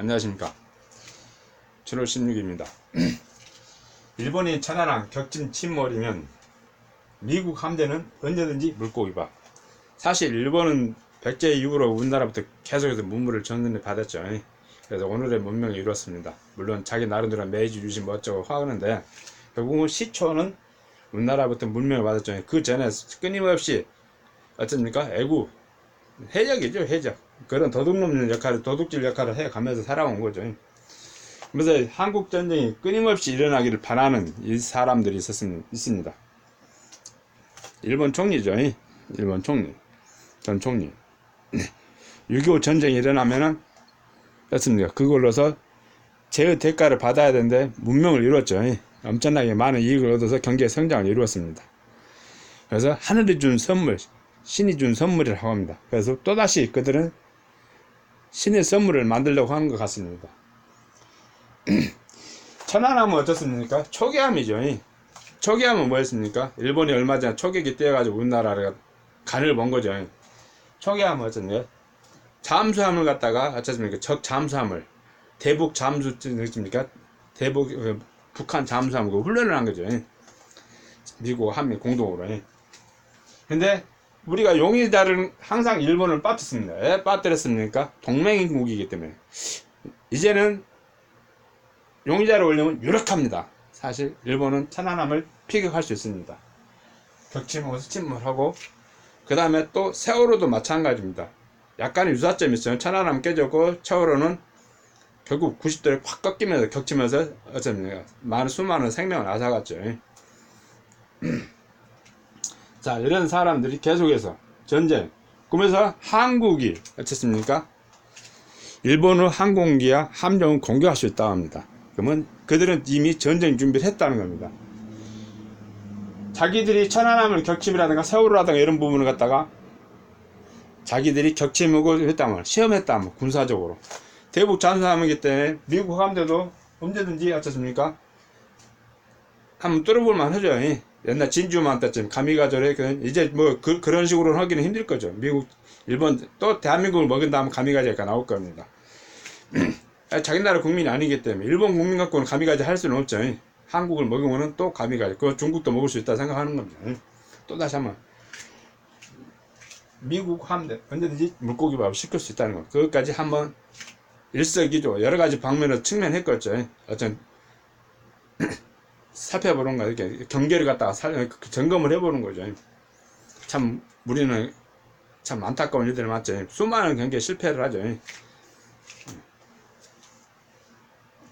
안녕하십니까. 7월 16일입니다. 일본이 천안함 격침 침몰이면 미국 함대는 언제든지 물고기밥. 사실 일본은 백제 이후로 우리나라부터 계속해서 문물을 전전해 받았죠. 그래서 오늘의 문명을 이뤘습니다. 물론 자기 나름대로 메이지 유신 멋쩍고 화하는데 결국은 시초는 우리나라부터 문명을 받았죠. 그 전에 끊임없이 어떻습니까? 애국 해적이죠. 해적. 그런 도둑놈 역할을, 도둑질 역할을 해가면서 살아온 거죠. 그래서 한국 전쟁이 끊임없이 일어나기를 바라는 이 사람들이 있습니다. 일본 총리죠. 일본 총리, 전 총리. 6.25 전쟁이 일어나면은 어떻습니까? 그걸로서 제의 대가를 받아야 되는데 문명을 이뤘죠. 엄청나게 많은 이익을 얻어서 경제 성장을 이루었습니다. 그래서 하늘이 준 선물, 신이 준 선물이라고 합니다. 그래서 또다시 그들은 신의 선물을 만들려고 하는 것 같습니다. 천안함은 어떻습니까? 초계함이죠. 초계함은 뭐였습니까? 일본이 얼마 전에 초계기 떼어가지고 우리나라가 간을 본 거죠. 초계함은 어떻습니까? 잠수함을 갖다가 어떻습니까? 적 잠수함을 대북 잠수 있습니까? 대북 북한 잠수함을 훈련을 한 거죠. 미국 한미 공동으로. 근데 우리가 용의자를 항상 일본을 빠뜨렸습니다. 왜 빠뜨렸습니까? 동맹국이기 때문에. 이제는 용의자를 올리면 유력합니다. 사실 일본은 천안함을 피격할 수 있습니다. 격침하고 침몰하고 그 다음에 또 세월호도 마찬가지입니다. 약간의 유사점이 있어요. 천안함 깨졌고 세월호는 결국 90도에 확 꺾이면서 격치면서 어쩌면 수많은 생명을 앗아갔죠. 자, 이런 사람들이 계속해서 전쟁, 그러면서 한국이 어떻습니까? 일본의 항공기와 함정을 공격할 수 있다고 합니다. 그러면 그들은 이미 전쟁 준비를 했다는 겁니다. 자기들이 천안함을 격침이라든가 세월호라든가 이런 부분을 갖다가 자기들이 격침하고 했다면, 시험했다면 군사적으로 대북 잠수함이기 때문에 미국 함대도 언제든지 어떻습니까? 한번 뚫어볼만 하죠. 옛날 진주만 때쯤 가미가조래 이제 뭐 그런 식으로 하기는 힘들 거죠. 미국, 일본 또 대한민국을 먹은 다음 가미가제가 나올 겁니다. 자기 나라 국민이 아니기 때문에 일본 국민 갖고는 가미가제 할 수는 없죠. 한국을 먹으면은 또 가미가제, 그 중국도 먹을 수 있다 생각하는 겁니다. 또 다시 한번 미국 함대 언제든지 물고기밥 시킬 수 있다는 거. 그것까지 한번 일석이조 여러 가지 방면으로 측면했겠죠. 어떤 살펴보는 거, 이렇게 경계를 갖다가 점검을 해보는 거죠. 참 우리는 참 안타까운 일들이 많죠. 수많은 경계 실패를 하죠.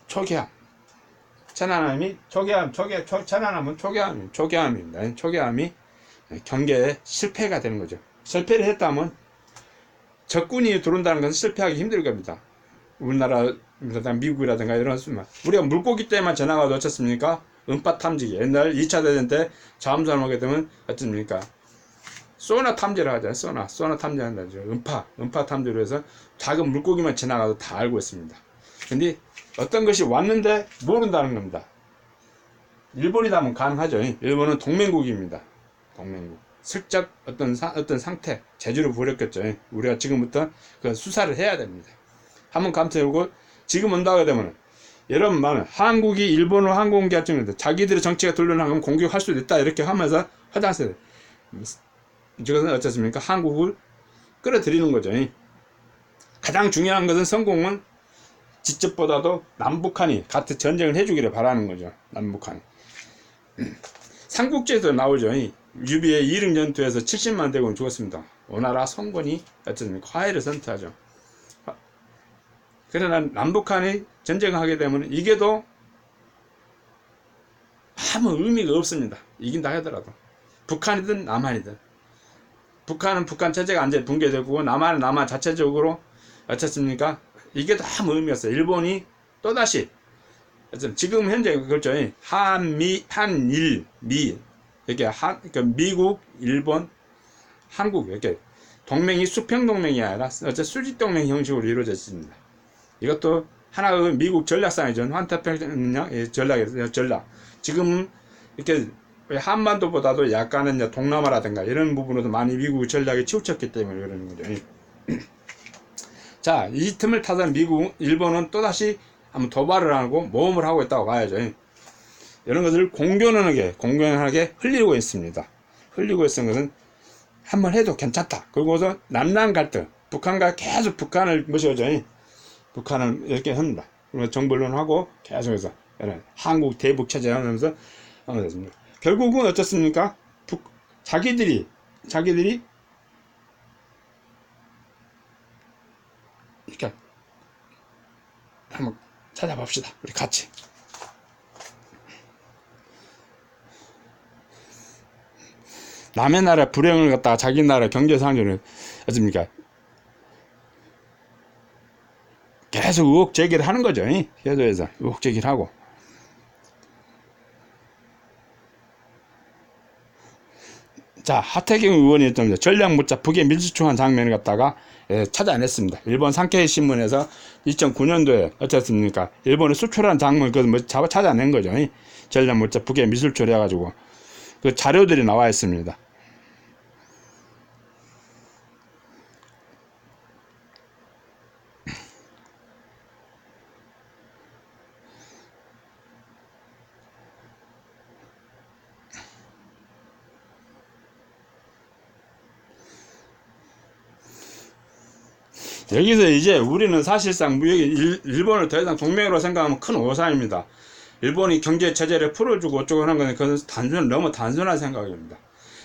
초계함, 천안함이 천안함은 초계함입니다. 초계함이 경계에 실패가 되는 거죠. 실패를 했다면 적군이 들어온다는 것은 실패하기 힘들 겁니다. 우리나라, 미국이라든가 이런 수만. 우리가 물고기 때만 지나가도 어떻습니까? 음파 탐지기. 옛날 2차 대전 때 잠수함을 하게 되면 어떻습니까? 소나 탐지를 하죠. 소나 탐지한다죠. 음파 탐지로 해서 작은 물고기만 지나가도 다 알고 있습니다. 근데 어떤 것이 왔는데 모른다는 겁니다. 일본이라면 가능하죠. 일본은 동맹국입니다. 동맹국. 슬쩍 어떤 상태, 제주를 부렸겠죠. 우리가 지금부터 그 수사를 해야 됩니다. 한번 감춰보고 지금 온다고 되면 여러분 많은 한국이 일본의 항공기 같은 자기들의 정치가 돌려나가면 공격할 수도 있다 이렇게 하면서 화장실 이것은 어떻습니까? 한국을 끌어들이는 거죠. 가장 중요한 것은 성공은 직접보다도 남북한이 같은 전쟁을 해주기를 바라는 거죠. 남북한이. 삼국지에도 나오죠. 유비의 이릉전투에서 70만 대군 죽었습니다. 오나라 성군이 어떻습니까? 화해를 선택하죠. 그러나 남북한이 전쟁하게 되면 이게도 아무 의미가 없습니다. 이긴다 하더라도. 북한이든 남한이든. 북한은 북한 체제가 완전히 붕괴되고 남한은 남한 자체적으로 어떻습니까? 이게 도 아무 의미가 없어요. 일본이 또다시 지금 현재 그렇죠. 한일, 미 이렇게 그러니까 미국, 일본, 한국 이렇게 동맹이 수평동맹이 아니라 어째 수직동맹 형식으로 이루어져 있습니다. 이것도 하나의 미국 전략상이죠. 환태평양 전략. 지금 이렇게 한반도보다도 약간은 동남아라든가 이런 부분으로도 많이 미국 전략이 치우쳤기 때문에 그러는 거죠. 자, 이 틈을 타서 일본은 또다시 한번 도발을 하고 모험을 하고 있다고 봐야죠. 이런 것을 공공연하게 흘리고 있습니다. 흘리고 있는 것은 한번 해도 괜찮다. 그리고서 남남 갈등, 북한과 계속 북한을 모셔줘. 북한을 이렇게 합니다. 정벌론하고 계속해서 한국 대북 체제 하면서 됐습니다. 결국은 어떻습니까? 자기들이 이렇게 한번 찾아봅시다. 우리 같이. 남의 나라 불행을 갖다가 자기 나라 경제 상황을 어떻습니까? 계속 의혹 제기를 하는 거죠. 계속해서 의혹 제기를 하고. 자, 하태경 의원이 전략 못잡 북에 밀수초한 장면을 갖다가 찾아냈습니다. 일본 산케이 신문에서 2009년도에 어쨌습니까? 일본에 수출한 장면 그걸 뭐 찾아낸 거죠. 전략 못잡 북에 미술초를 해가지고 그 자료들이 나와 있습니다. 여기서 이제 우리는 사실상 일본을 더 이상 동맹으로 생각하면 큰 오산입니다. 일본이 경제 체제를 풀어주고 어쩌고 하는 것은 그건 너무 단순한 생각입니다.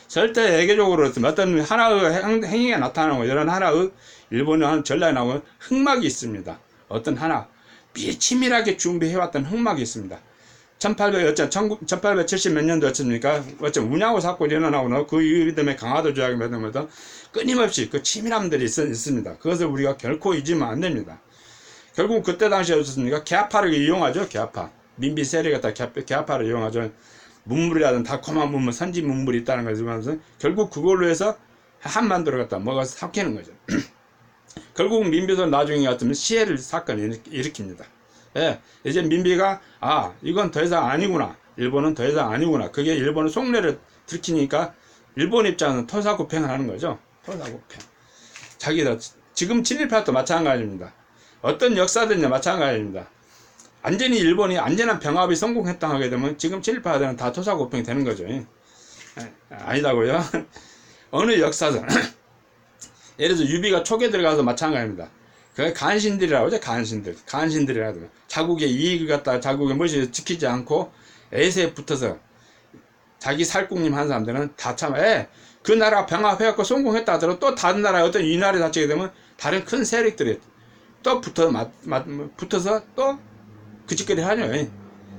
절대 외교적으로 어떤 하나의 행위가 나타나고 이런 하나의 일본의 한 전략이 나오면 흑막이 있습니다. 어떤 하나 미치밀하게 준비해왔던 흑막이 있습니다. 1870 몇 년도였습니까? 운양호 사건이 일어나고 그 이유 때문에 강화도 조약이 맺으면서 끊임없이 그 치밀함들이 있습니다. 그것을 우리가 결코 잊으면 안 됩니다. 결국 그때 당시에 어떻습니까? 계파를 이용하죠. 계파. 민비 세력이 다 계파를 이용하죠. 문물이라든 달콤한 문물, 선지 문물이 있다는 것을 보면서 결국 그걸로 해서 한반도를 갖다 뭐가 삭히는 거죠. 결국 민비도 나중에 같으면 시해를 사건을 일으킵니다. 예, 이제 민비가 이건 더 이상 아니구나. 일본은 더 이상 아니구나. 그게 일본의 속내를 들키니까 일본 입장은 토사구팽을 하는 거죠. 토사구팽. 자기들 지금 친일파도 마찬가지입니다. 어떤 역사든지 마찬가지입니다. 완전히 일본이 안전한 병합이 성공했다 하게 되면 지금 친일파들은 다 토사구팽이 되는 거죠. 아니다고요. 어느 역사든 예를 들어서 유비가 촉에 들어가서 마찬가지입니다. 그 간신들이라고 하죠. 간신들이라도 자국의 이익을 갖다 자국의 멋이 지키지 않고 에이세에 붙어서 자기 살궁님 한 사람들은 다 참 그 나라 병합해갖고 성공했다 하더라도 또 다른 나라에 어떤 이 나라에 다치게 되면 다른 큰 세력들이 또 붙어서 또 그 짓거리 하죠.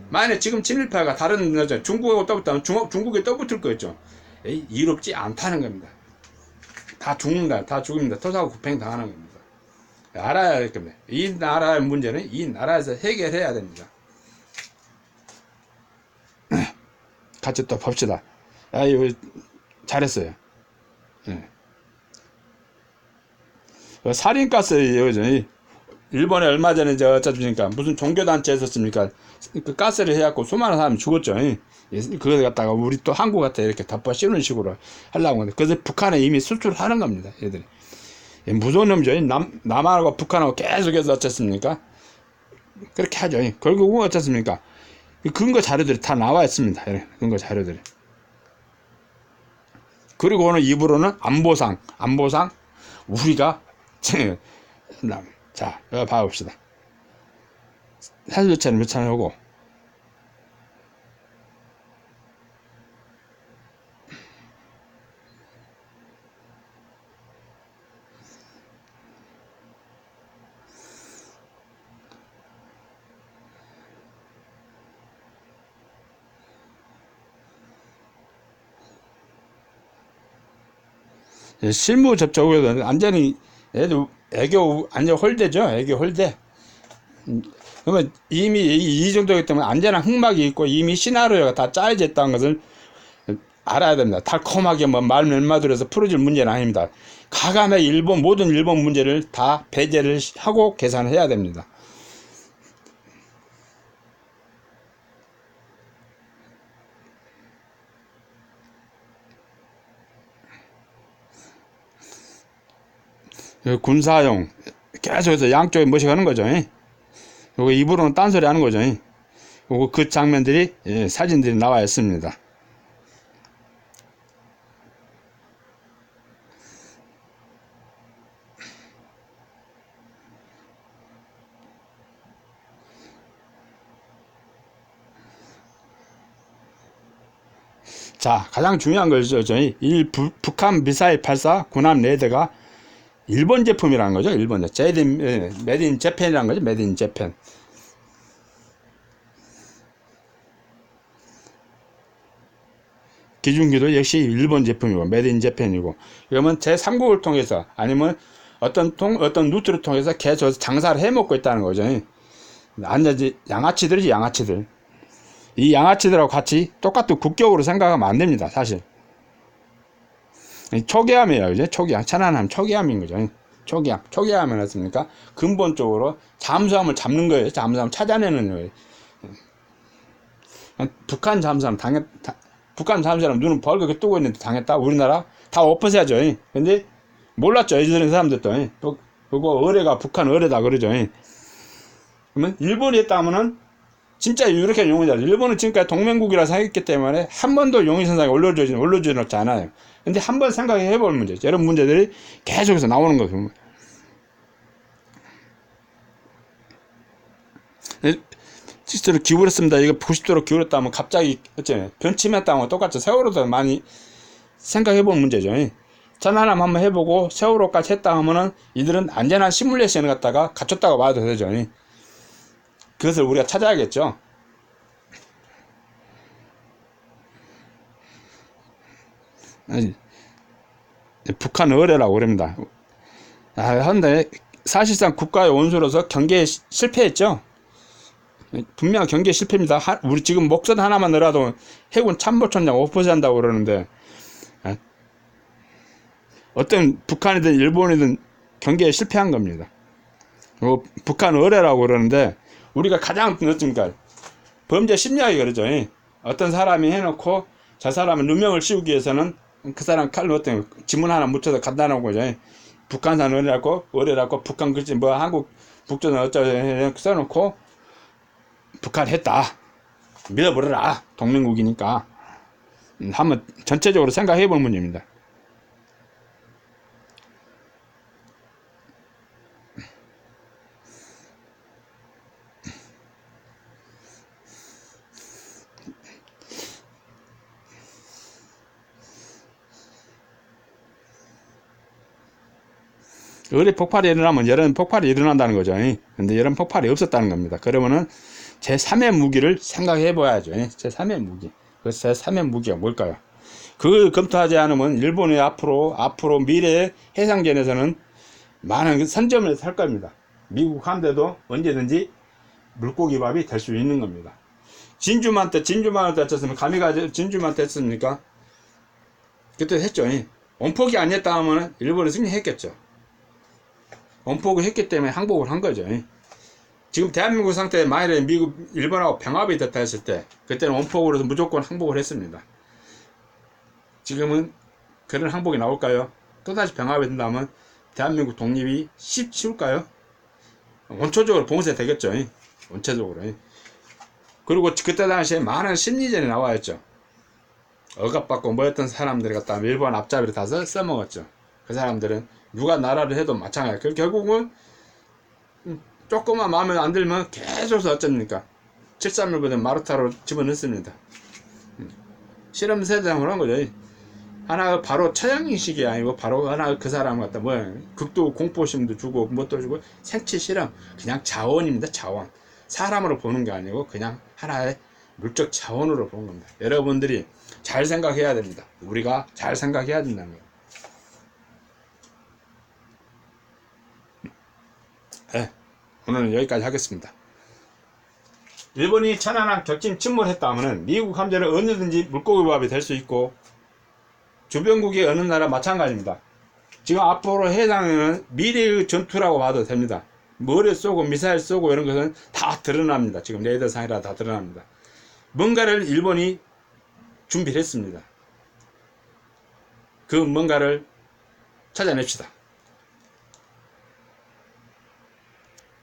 만약에 지금 친일파가 다른 중국하고 또 붙으면 중국에 또 붙을 거였죠. 이롭지 않다는 겁니다. 다 죽는다. 다 죽습니다. 토사구팽 당하는 겁니다. 알아야 할 겁니다. 이 나라의 문제는 이 나라에서 해결해야 됩니다. 같이 또 봅시다. 이거 잘했어요. 살인가스, 일본에 얼마 전에 어쩌니까 무슨 종교단체 있었습니까? 그 가스를 해갖고 수많은 사람이 죽었죠. 그걸 갖다가 우리 또 한국 갖다 이렇게 덮어 씌우는 식으로 하려고 하는데, 그래서 북한에 이미 수출하는 겁니다. 얘들이. 무서운 놈이죠. 남한하고 북한하고 계속해서 어쨌습니까? 그렇게 하죠. 결국은 어쨌습니까? 근거 자료들이 다 나와 있습니다. 근거 자료들이. 그리고 오늘 2부로는 안보상 우리가 자, 여기 봐봅시다. 사실조차는 몇 차례 오고 실무 접촉을 완전히 애교 완전 홀대죠. 애교 홀대. 그러면 이미 이 정도이기 때문에 안전한 흑막이 있고 이미 시나리오가 다 짜여져 있다는 것을 알아야 됩니다. 달콤하게 말 몇 마디로 해서 풀어질 문제는 아닙니다. 가감의 모든 일본 문제를 다 배제를 하고 계산을 해야 됩니다. 군사용 계속해서 양쪽에 뭐씩 하는 거죠. 요거 입으로는 딴소리 하는 거죠. 요거 그 장면들이 사진들이 나와 있습니다. 자, 가장 중요한 거죠. 북한 미사일 발사 군함 레이더가 일본 제품이라는 거죠. 일본 메드 인 재팬이라는 거죠. 메드 인 재팬. 기중기도 역시 일본 제품이고 메드 인 재팬이고, 그러면 제3국을 통해서 아니면 어떤 루트를 통해서 계속 장사를 해먹고 있다는 거죠. 완전히 양아치들이지, 양아치들. 이 양아치들하고 같이 똑같은 국격으로 생각하면 안 됩니다, 사실. 초기함이에요, 이제 초기함, 천안함 초기함인 거죠. 초기함은 어떻습니까? 근본적으로 잠수함을 잡는 거예요. 잠수함 찾아내는 거예요. 북한 잠수함 북한 잠수함 눈은 벌겋게 뜨고 있는데 당했다. 우리나라 다 엎어서야죠. 근데 몰랐죠, 이런 사람들도. 그거 어뢰가 북한 어뢰다 그러죠. 그러면 일본이 했다면은 진짜 이렇게 용의자. 일본은 지금까지 동맹국이라 생각했기 때문에 한 번도 용의선상에 올려주지 않아요. 근데 한 번 생각해 볼 문제죠. 이런 문제들이 계속해서 나오는 거예요. 70도로 기울였습니다. 이거 90도로 기울였다 하면 갑자기 변침했다 하면 똑같죠. 세월호도 많이 생각해 볼 문제죠. 천안함 한번 해보고 세월호까지 했다 하면은 이들은 안전한 시뮬레이션을 갖다가 갖췄다고 봐도 되죠. 그것을 우리가 찾아야겠죠. 북한 어뢰라고 그럽니다. 그런데 사실상 국가의 원수로서 경계에 실패했죠. 분명 경계 실패입니다. 우리 지금 목선 하나만 넣어도 해군 참모총장 오퍼한다고 그러는데, 어떤 북한이든 일본이든 경계에 실패한 겁니다. 북한 어뢰라고 그러는데, 우리가 가장 어떻습니까? 범죄 심리학이 그러죠. 어떤 사람이 해놓고 저 사람은 누명을 씌우기 위해서는 그 사람 칼로 어떤 지문 하나 묻혀서 갖다 놓은 거죠. 북한산 어뢰라고 북한 글씨 뭐 한국 북조선 어쩌고 써놓고 북한 했다, 믿어버려라, 동맹국이니까. 한번 전체적으로 생각해 볼 문제입니다. 어뢰 폭발이 일어나면 여름 폭발이 일어난다는 거죠. 근데 여름 폭발이 없었다는 겁니다. 그러면은 제3의 무기를 생각해 봐야죠. 제3의 무기. 그 제3의 무기가 뭘까요? 그걸 검토하지 않으면 일본의 앞으로 미래의 해상전에서는 많은 선점을 살 겁니다. 미국 함대도 언제든지 물고기밥이 될 수 있는 겁니다. 진주만 때 했으면 가미가 진주만 때 했습니까? 그때 했죠. 원폭이 아니었다 하면 일본은 승리했겠죠. 원폭을 했기 때문에 항복을 한 거죠. 지금 대한민국 상태에 만일에 일본하고 병합이 됐다 했을 때, 그때는 원폭으로 무조건 항복을 했습니다. 지금은 그런 항복이 나올까요? 또다시 병합이 된다면 대한민국 독립이 쉬울까요? 원초적으로 봉쇄되겠죠. 원초적으로. 그리고 그때 당시에 많은 심리전이 나와있죠. 억압받고 뭐였던 사람들이 갖다 일본 앞잡이를 다 써먹었죠. 그 사람들은 누가 나라를 해도 마찬가지예요. 결국은 조금만 마음에 안 들면 계속해서 어쩝니까? 731부대 마루타로 집어넣습니다. 실험 세대장으로 한 거죠. 하나 바로 처형식이 아니고 바로 하나 그 사람 갖다 극도 공포심도 주고 뭣도 주고 생체 실험, 그냥 자원입니다. 자원. 사람으로 보는 게 아니고 그냥 하나의 물적 자원으로 보는 겁니다. 여러분들이 잘 생각해야 됩니다. 우리가 잘 생각해야 된다는 거예요. 네, 오늘은 여기까지 하겠습니다. 일본이 천안함 격침 침몰했다면 미국 함대는 언제든지 물고기밥이 될 수 있고, 주변국의 어느 나라 마찬가지입니다. 지금 앞으로 해상에는 미래의 전투라고 봐도 됩니다. 머리 쏘고 미사일 쏘고 이런 것은 다 드러납니다. 지금 레이더상이라 다 드러납니다. 뭔가를 일본이 준비를 했습니다. 그 뭔가를 찾아냅시다.